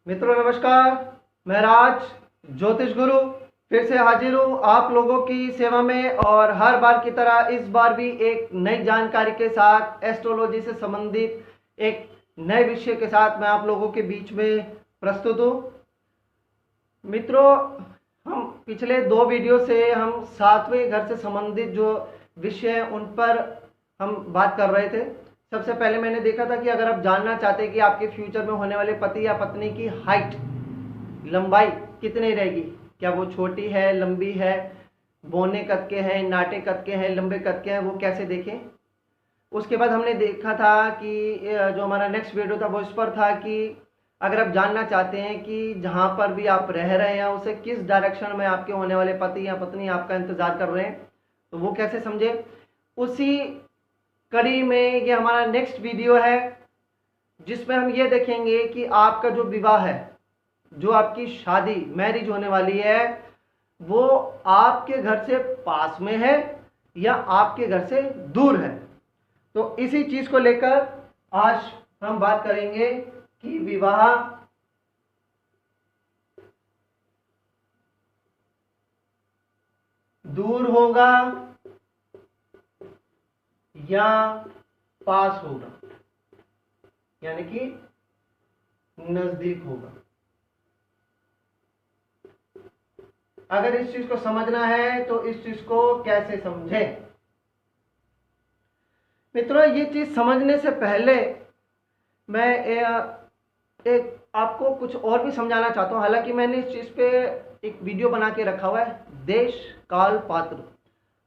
मित्रों नमस्कार। मैं राज ज्योतिष गुरु फिर से हाजिर हूँ आप लोगों की सेवा में, और हर बार की तरह इस बार भी एक नई जानकारी के साथ एस्ट्रोलॉजी से संबंधित एक नए विषय के साथ मैं आप लोगों के बीच में प्रस्तुत हूँ। मित्रों, हम पिछले दो वीडियो से हम सातवें घर से संबंधित जो विषय हैं उन पर हम बात कर रहे थे। सबसे पहले मैंने देखा था कि अगर आप जानना चाहते हैं कि आपके फ्यूचर में होने वाले पति या पत्नी की हाइट, लंबाई कितनी रहेगी, क्या वो छोटी है, लंबी है, बौने कद के हैं, नाटे कद के हैं, लंबे कद के हैं, वो कैसे देखें। उसके बाद हमने देखा था कि जो हमारा नेक्स्ट वीडियो था वो इस पर था कि अगर आप जानना चाहते हैं कि जहाँ पर भी आप रह रहे हैं उसे किस डायरेक्शन में आपके होने वाले पति या पत्नी आपका इंतजार कर रहे हैं, तो वो कैसे समझे। उसी कड़ी में ये हमारा नेक्स्ट वीडियो है जिसमें हम ये देखेंगे कि आपका जो विवाह है, जो आपकी शादी मैरिज होने वाली है, वो आपके घर से पास में है या आपके घर से दूर है। तो इसी चीज को लेकर आज हम बात करेंगे कि विवाह दूर होगा या पास होगा, यानी कि नजदीक होगा। अगर इस चीज को समझना है तो इस चीज को कैसे समझें। मित्रों, ये चीज समझने से पहले मैं एक आपको कुछ और भी समझाना चाहता हूं। हालांकि मैंने इस चीज पे एक वीडियो बना के रखा हुआ है, देश काल पात्र।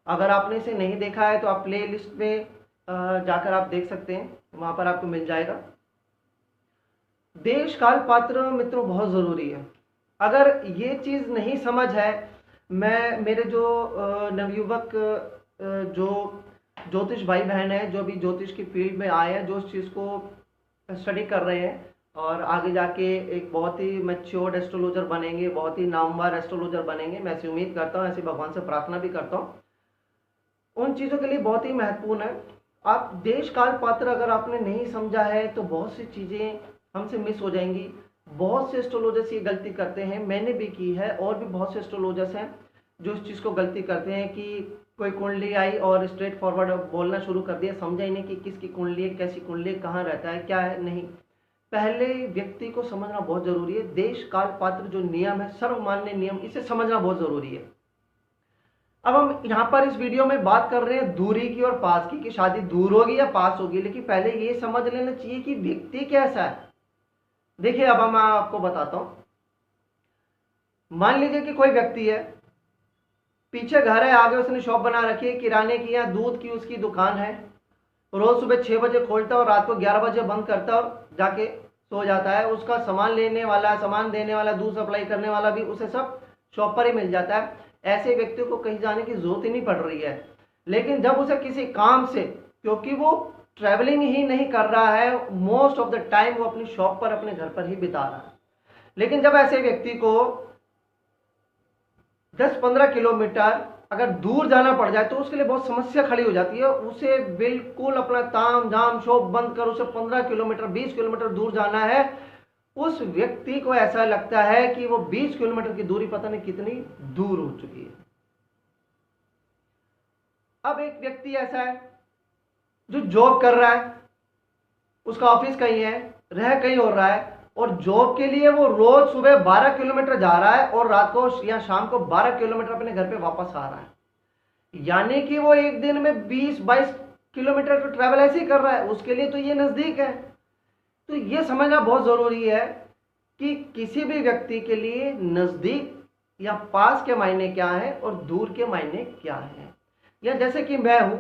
अगर आपने इसे नहीं देखा है तो आप प्ले लिस्ट में जाकर आप देख सकते हैं, वहां पर आपको मिल जाएगा। देश काल पात्र मित्रों बहुत ज़रूरी है। अगर ये चीज़ नहीं समझ है, मेरे जो नवयुवक जो ज्योतिष भाई बहन है, जो भी ज्योतिष की फील्ड में आए हैं, जो इस चीज़ को स्टडी कर रहे हैं और आगे जाके एक बहुत ही मैच्योर्ड एस्ट्रोलॉजर बनेंगे, बहुत ही नामवर एस्ट्रोलॉजर बनेंगे, मैं ऐसी उम्मीद करता हूँ, ऐसे भगवान से प्रार्थना भी करता हूँ। उन चीज़ों के लिए बहुत ही महत्वपूर्ण है। आप देश काल पात्र अगर आपने नहीं समझा है तो बहुत सी चीज़ें हमसे मिस हो जाएंगी। बहुत से एस्ट्रोलॉजर्स ये गलती करते हैं, मैंने भी की है, और भी बहुत से एस्ट्रोलॉजर्स हैं जो इस चीज़ को गलती करते हैं कि कोई कुंडली आई और स्ट्रेट फॉरवर्ड बोलना शुरू कर दिया, समझा ही नहीं कि किसकी कुंडली है, कैसी कुंडली, कहाँ रहता है, क्या है। नहीं, पहले व्यक्ति को समझना बहुत ज़रूरी है। देश काल पात्र जो नियम है, सर्वमान्य नियम, इसे समझना बहुत ज़रूरी है। अब हम यहाँ पर इस वीडियो में बात कर रहे हैं दूरी की और पास की, कि शादी दूर होगी या पास होगी, लेकिन पहले ये समझ लेना चाहिए कि व्यक्ति कैसा है। देखिए, अब मैं आपको बताता हूं। मान लीजिए कि कोई व्यक्ति है, पीछे घर है, आगे उसने शॉप बना रखी है किराने की या दूध की, उसकी दुकान है। रोज सुबह 6 बजे खोलता है और रात को 11 बजे बंद करता है और जाके सो जाता है। उसका सामान लेने वाला, सामान देने वाला, दूध सप्लाई करने वाला भी उसे सब शॉप पर ही मिल जाता है। ऐसे व्यक्ति को कहीं जाने की जरूरत ही नहीं पड़ रही है। लेकिन जब उसे किसी काम से, क्योंकि वो ट्रैवलिंग ही नहीं कर रहा है, मोस्ट ऑफ द टाइम वो अपनी शॉप पर, अपने घर पर ही बिता रहा है, लेकिन जब ऐसे व्यक्ति को 10-15 किलोमीटर अगर दूर जाना पड़ जाए तो उसके लिए बहुत समस्या खड़ी हो जाती है। उसे बिल्कुल अपना ताम झाम शॉप बंद कर उसे 15 किलोमीटर 20 किलोमीटर दूर जाना है। उस व्यक्ति को ऐसा लगता है कि वो 20 किलोमीटर की दूरी पता नहीं कितनी दूर हो चुकी है। अब एक व्यक्ति ऐसा है जो जॉब कर रहा है, उसका ऑफिस कहीं है, रह कहीं और रहा है, और जॉब के लिए वो रोज सुबह 12 किलोमीटर जा रहा है और रात को या शाम को 12 किलोमीटर अपने घर पे वापस आ रहा है। यानी कि वो एक दिन में 20-22 किलोमीटर तो ट्रैवल ऐसे ही कर रहा है। उसके लिए तो ये नजदीक है। तो ये समझना बहुत जरूरी है कि किसी भी व्यक्ति के लिए नजदीक या पास के मायने क्या है और दूर के मायने क्या है। या जैसे कि मैं हूं,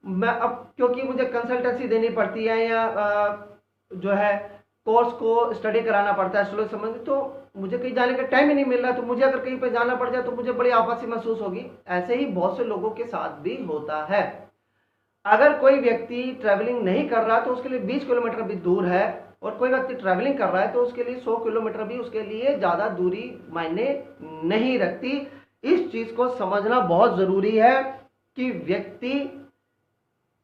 मैं अब क्योंकि मुझे कंसल्टेंसी देनी पड़ती है या जो है कोर्स को स्टडी कराना पड़ता है एस्ट्रोलॉजी संबंधित, तो मुझे कहीं जाने का टाइम ही नहीं मिल रहा। तो मुझे अगर कहीं पर जाना पड़ जाए तो मुझे बड़ी आफत सी महसूस होगी। ऐसे ही बहुत से लोगों के साथ भी होता है। अगर कोई व्यक्ति ट्रैवलिंग नहीं कर रहा तो उसके लिए 20 किलोमीटर भी दूर है, और कोई व्यक्ति ट्रैवलिंग कर रहा है तो उसके लिए 100 किलोमीटर भी उसके लिए ज़्यादा दूरी मायने नहीं रखती। इस चीज़ को समझना बहुत ज़रूरी है कि व्यक्ति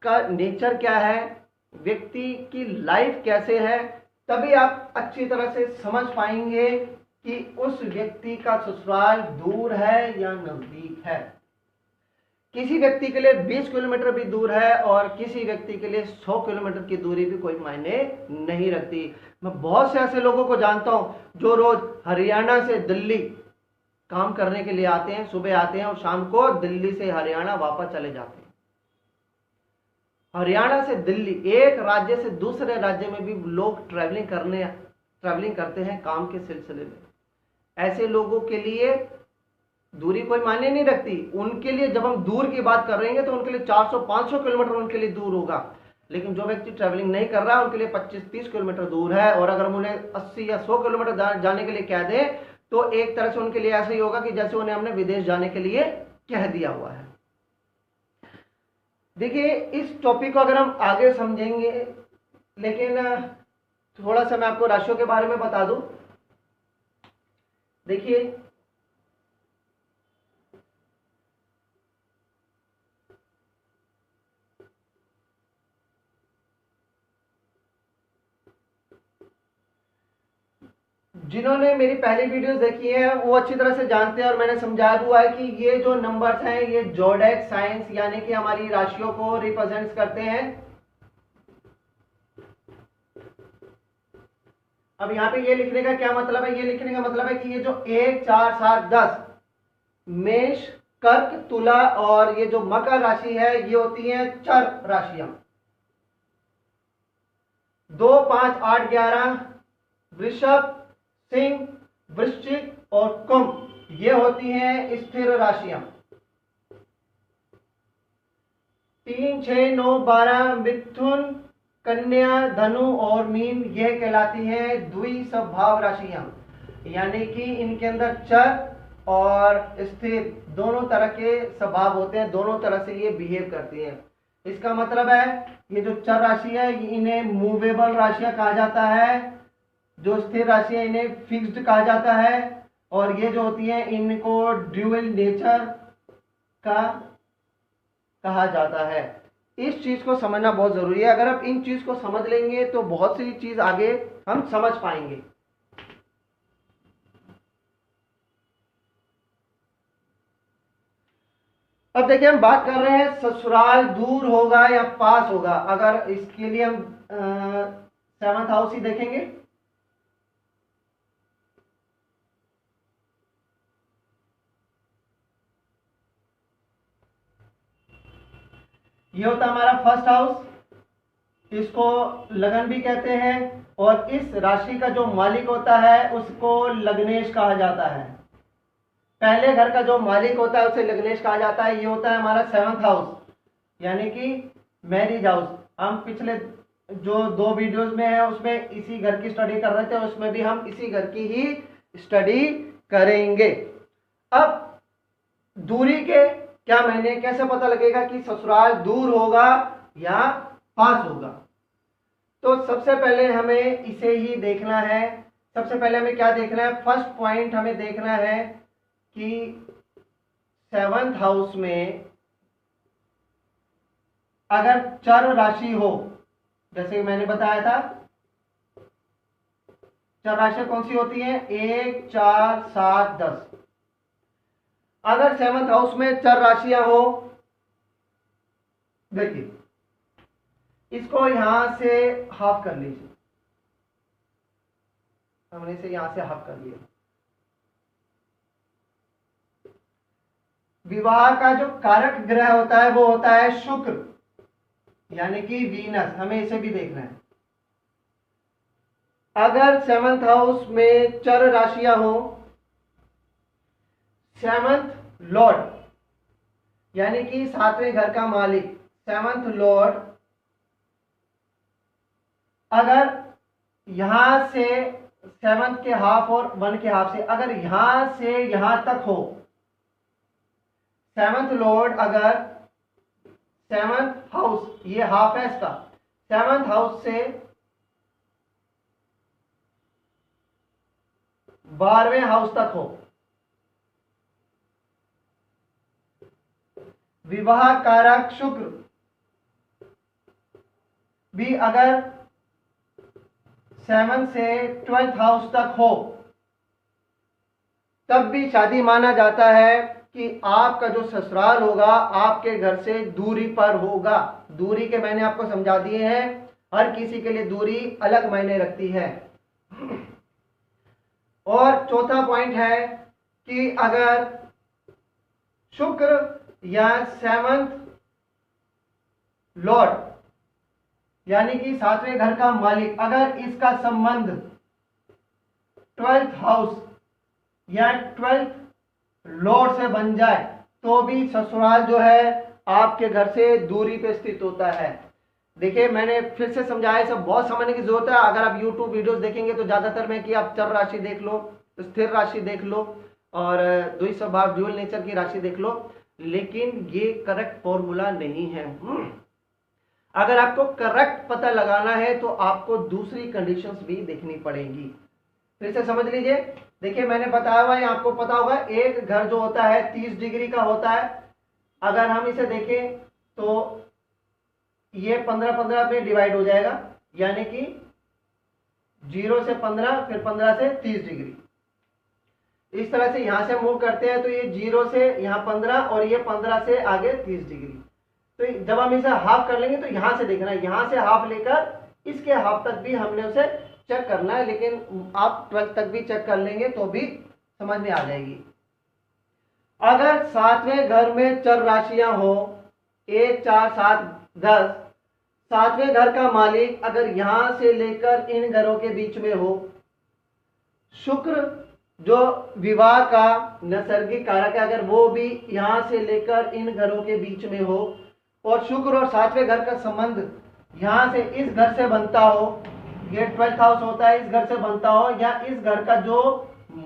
का नेचर क्या है, व्यक्ति की लाइफ कैसे है, तभी आप अच्छी तरह से समझ पाएंगे कि उस व्यक्ति का ससुराल दूर है या नजदीक है। किसी व्यक्ति के लिए 20 किलोमीटर भी दूर है और किसी व्यक्ति के लिए 100 किलोमीटर की दूरी भी कोई मायने नहीं रखती। मैं बहुत से ऐसे लोगों को जानता हूं जो रोज हरियाणा से दिल्ली काम करने के लिए आते हैं, सुबह आते हैं और शाम को दिल्ली से हरियाणा वापस चले जाते हैं। हरियाणा से दिल्ली, एक राज्य से दूसरे राज्य में भी लोग ट्रैवलिंग करते हैं काम के सिलसिले में। ऐसे लोगों के लिए दूरी कोई मायने नहीं रखती। उनके लिए जब हम दूर की बात कर रहे हैं तो उनके लिए 400-500 किलोमीटर उनके लिए दूर होगा, लेकिन जो व्यक्ति ट्रैवलिंग नहीं कर रहा है उनके लिए 25-30 किलोमीटर दूर है। और अगर हम उन्हें 80 या 100 किलोमीटर जाने के लिए कह दें तो एक तरह से उनके लिए ऐसा ही होगा कि जैसे उन्हें हमने विदेश जाने के लिए कह दिया हुआ है। देखिए, इस टॉपिक को अगर हम आगे समझेंगे, लेकिन थोड़ा सा मैं आपको राशियों के बारे में बता दूं। देखिए, जिन्होंने मेरी पहली वीडियोस देखी है वो अच्छी तरह से जानते हैं और मैंने समझाया हुआ है कि ये जो नंबर्स हैं ये जोडेक साइंस यानी कि हमारी राशियों को रिप्रेजेंट करते हैं। अब यहाँ पे ये लिखने का क्या मतलब है? ये लिखने का मतलब है कि ये जो 1, 4, 7, 10 मेष, कर्क, तुला और ये जो मकर राशि है ये होती है चर राशियां। 2, 5, 8, 11 वृषभ, सिंह, वृश्चिक और कुंभ ये होती हैं स्थिर राशियां। 3, 6, 9, 12 मिथुन, कन्या, धनु और मीन यह कहलाती हैं द्विस्वभाव राशियां, यानी कि इनके अंदर चर और स्थिर दोनों तरह के स्वभाव होते हैं, दोनों तरह से ये बिहेव करती हैं। इसका मतलब है ये जो चर राशि है इन्हें मूवेबल राशियां कहा जाता है, जो स्थिर राशि है इन्हें फिक्स्ड कहा जाता है, और ये जो होती है इनको ड्यूअल नेचर का कहा जाता है। इस चीज को समझना बहुत जरूरी है। अगर आप इन चीज को समझ लेंगे तो बहुत सी चीज आगे हम समझ पाएंगे। अब देखिए, हम बात कर रहे हैं ससुराल दूर होगा या पास होगा। अगर इसके लिए हम 7th हाउस ही देखेंगे। ये होता है हमारा 1st हाउस, इसको लगन भी कहते हैं, और इस राशि का जो मालिक होता है उसको लग्नेश कहा जाता है। पहले घर का जो मालिक होता है उसे लग्नेश कहा जाता है। ये होता है हमारा 7th हाउस, यानी कि मैरिज हाउस। हम पिछले जो 2 वीडियोस में है उसमें इसी घर की स्टडी कर रहे थे, उसमें भी हम इसी घर की ही स्टडी करेंगे। अब दूरी के क्या मायने, कैसे पता लगेगा कि ससुराल दूर होगा या पास होगा? तो सबसे पहले हमें इसे ही देखना है। सबसे पहले हमें क्या देखना है? फर्स्ट पॉइंट हमें देखना है कि 7th हाउस में अगर चर राशि हो, जैसे मैंने बताया था चर राशि कौन सी होती है? 1, 4, 7, 10। अगर 7th हाउस में चर राशियां हो, देखिए इसको यहां से हाफ कर लीजिए। हमने इसे यहां से हाफ कर लिया। विवाह का जो कारक ग्रह होता है वो होता है शुक्र, यानी कि वीनस। हमें इसे भी देखना है। अगर 7th हाउस में चर राशियां हो, 7th लॉर्ड यानी कि 7वें घर का मालिक 7th लॉर्ड अगर यहां से 7th के हाफ और 1 के हाफ से अगर यहां से यहां तक हो, 7th लॉर्ड अगर 7th हाउस, ये हाफ है इसका, 7th हाउस से 12वें हाउस तक हो, विवाह कारक शुक्र भी अगर 7 से 12th हाउस तक हो, तब भी शादी माना जाता है कि आपका जो ससुराल होगा आपके घर से दूरी पर होगा। दूरी के मैंने आपको समझा दिए हैं, हर किसी के लिए दूरी अलग मायने रखती है। और चौथा पॉइंट है कि अगर शुक्र या 7th लॉर्ड यानी कि 7वें घर का मालिक अगर इसका संबंध 12th हाउस या 12th लॉर्ड से बन जाए तो भी ससुराल जो है आपके घर से दूरी पे स्थित होता है। देखिए मैंने फिर से समझाया, सब बहुत समझने की जरूरत है। अगर आप YouTube वीडियोस देखेंगे तो ज्यादातर में कि आप चर राशि देख लो, स्थिर राशि देख लो और द्वितीय स्वभाव ड्यूअल नेचर की राशि देख लो, लेकिन ये करेक्ट फॉर्मूला नहीं है। अगर आपको करेक्ट पता लगाना है तो आपको दूसरी कंडीशंस भी देखनी पड़ेगी। फिर से समझ लीजिए, देखिए मैंने बताया हुआ है, आपको पता होगा एक घर जो होता है 30 डिग्री का होता है। अगर हम इसे देखें तो ये 15-15 में डिवाइड हो जाएगा, यानी कि 0 से 15 फिर 15 से 30 डिग्री। इस तरह से यहां से मूव करते हैं तो ये 0 से यहाँ 15 और ये 15 से आगे 30 डिग्री। तो जब हम इसे हाफ कर लेंगे तो यहां से देखना है, यहां से हाफ लेकर इसके हाफ तक भी हमने उसे चेक करना है, लेकिन आप 12 तक भी चेक कर लेंगे तो भी समझ में आ जाएगी। अगर 7वें घर में चर राशियां हो 1, 4, 7, 10, 7वें घर का मालिक अगर यहां से लेकर इन घरों के बीच में हो, शुक्र जो विवाह का नैसर्गिक कारक है अगर वो भी यहां से लेकर इन घरों के बीच में हो, और शुक्र और 7वें घर का संबंध यहां से इस घर से बनता हो, ये 12th हाउस होता है, इस घर से बनता हो, या इस घर का जो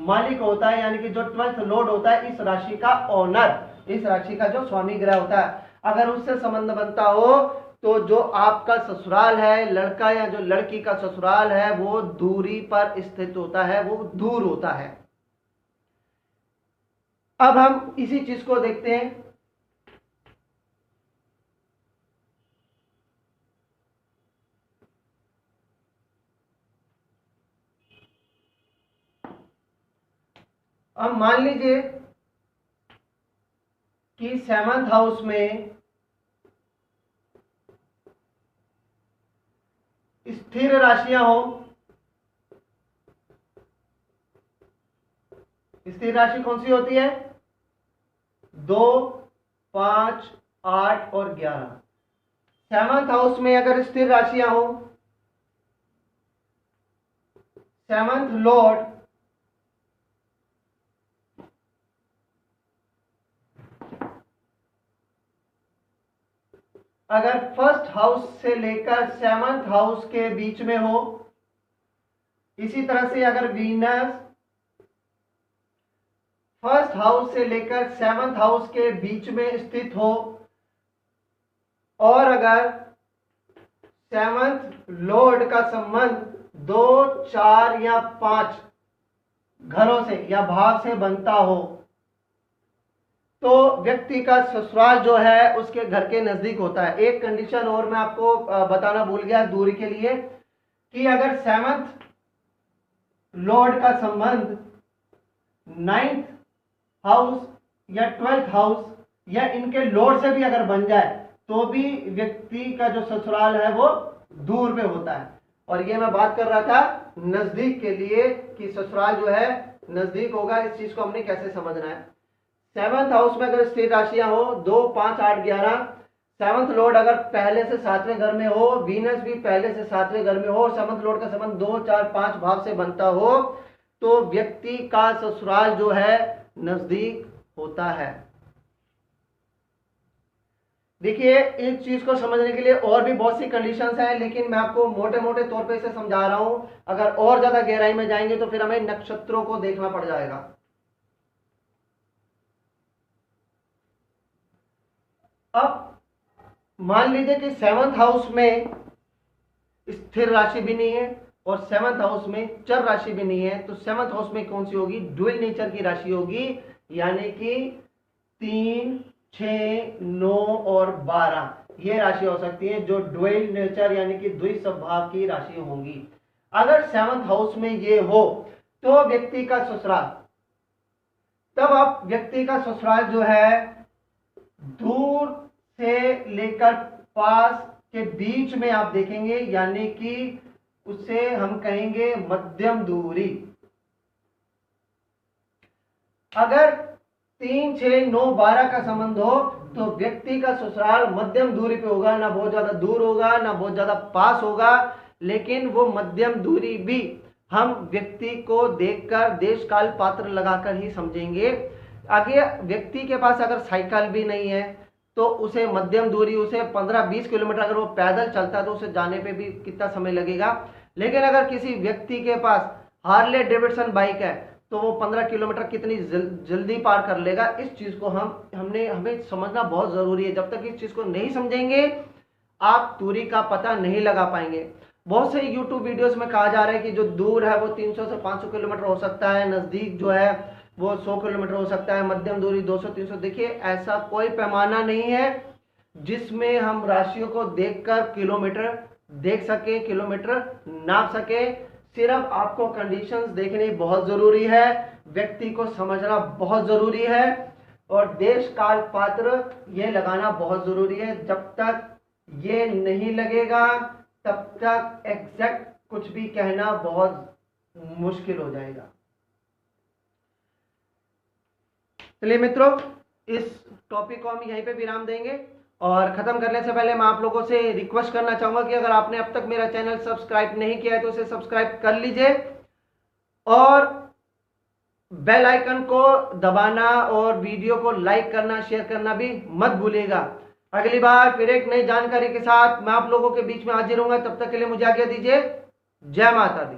मालिक होता है यानी कि जो 12th लॉर्ड होता है, इस राशि का ओनर, इस राशि का जो स्वामी ग्रह होता है, अगर उससे संबंध बनता हो तो जो आपका ससुराल है, लड़का या जो लड़की का ससुराल है, वो दूरी पर स्थित होता है, वो दूर होता है। अब हम इसी चीज को देखते हैं। अब मान लीजिए कि 7th हाउस में स्थिर राशियां हो। स्थिर राशि कौन सी होती है? 2, 5, 8 और 11। 7th हाउस में अगर स्थिर राशियां हो, 7th लॉर्ड अगर 1st हाउस से लेकर 7th हाउस के बीच में हो, इसी तरह से अगर वीनस 1st हाउस से लेकर 7th हाउस के बीच में स्थित हो, और अगर 7th लॉर्ड का संबंध 2, 4 या 5 घरों से या भाव से बनता हो, तो व्यक्ति का ससुराल जो है उसके घर के नजदीक होता है। एक कंडीशन और मैं आपको बताना भूल गया दूरी के लिए, कि अगर 7th लॉर्ड का संबंध 9th हाउस या 12th हाउस या इनके लॉर्ड से भी अगर बन जाए तो भी व्यक्ति का जो ससुराल है वो दूर में होता है। और ये मैं बात कर रहा था नजदीक के लिए कि ससुराल जो है नजदीक होगा। इस चीज को हमने कैसे समझना है? 7th हाउस में अगर स्थिर राशियां हो 2, 5, 8, 11, 7th लॉर्ड अगर पहले से 7वें घर में हो, वीनस भी पहले से 7वें घर में हो, 7th लॉर्ड का संबंध 2, 4, 5 भाव से बनता हो, तो व्यक्ति का ससुराल जो है नजदीक होता है। देखिए इस चीज को समझने के लिए और भी बहुत सी कंडीशंस हैं, लेकिन मैं आपको मोटे मोटे तौर पे इसे समझा रहा हूं। अगर और ज्यादा गहराई में जाएंगे तो फिर हमें नक्षत्रों को देखना पड़ जाएगा। अब मान लीजिए कि 7th हाउस में स्थिर राशि भी नहीं है और 7th हाउस में चर राशि भी नहीं है, तो 7th हाउस में कौन सी होगी? ड्यूअल नेचर की राशि होगी, यानी कि 3, 6, 9 और 12 ये राशि हो सकती है जो ड्यूअल नेचर यानी कि द्विस्वभाव की राशि होंगी। अगर 7th हाउस में ये हो तो व्यक्ति का ससुराल, तब आप व्यक्ति का ससुराल जो है दूर से लेकर पास के बीच में आप देखेंगे, यानी कि उसे हम कहेंगे मध्यम दूरी। अगर 3, 6, 9, 12 का संबंध हो तो व्यक्ति का ससुराल मध्यम दूरी पे होगा, ना बहुत ज्यादा दूर होगा ना बहुत ज्यादा पास होगा, लेकिन वो मध्यम दूरी भी हम व्यक्ति को देखकर देश काल पात्र लगाकर ही समझेंगे। आगे व्यक्ति के पास अगर साइकिल भी नहीं है तो उसे मध्यम दूरी, उसे 15-20 किलोमीटर अगर वो पैदल चलता है तो उसे जाने पे भी कितना समय लगेगा। लेकिन अगर किसी व्यक्ति के पास हार्ले डेविडसन बाइक है तो वो 15 किलोमीटर कितनी जल्दी पार कर लेगा। इस चीज को हमें समझना बहुत जरूरी है। जब तक इस चीज को नहीं समझेंगे आप दूरी का पता नहीं लगा पाएंगे। बहुत से YouTube वीडियोस में कहा जा रहा है कि जो दूर है वो 300 से 500 किलोमीटर हो सकता है, नजदीक जो है वो 100 किलोमीटर हो सकता है, मध्यम दूरी 200-300। देखिए ऐसा कोई पैमाना नहीं है जिसमें हम राशियों को देखकर किलोमीटर देख सके, किलोमीटर नाप सके। सिर्फ आपको कंडीशंस देखनी बहुत जरूरी है, व्यक्ति को समझना बहुत जरूरी है और देश काल पात्र ये लगाना बहुत जरूरी है। जब तक ये नहीं लगेगा तब तक एग्जैक्ट कुछ भी कहना बहुत मुश्किल हो जाएगा। चलिए मित्रों, इस टॉपिक को हम यहीं पे विराम देंगे और खत्म करने से पहले मैं आप लोगों से रिक्वेस्ट करना चाहूंगा कि अगर आपने अब तक मेरा चैनल सब्सक्राइब नहीं किया है तो उसे सब्सक्राइब कर लीजिए और बेल आइकन को दबाना और वीडियो को लाइक करना, शेयर करना भी मत भूलिएगा। अगली बार फिर एक नई जानकारी के साथ मैं आप लोगों के बीच में हाजिर होऊंगा। तब तक के लिए मुझे आज्ञा दीजिए। जय माता दी।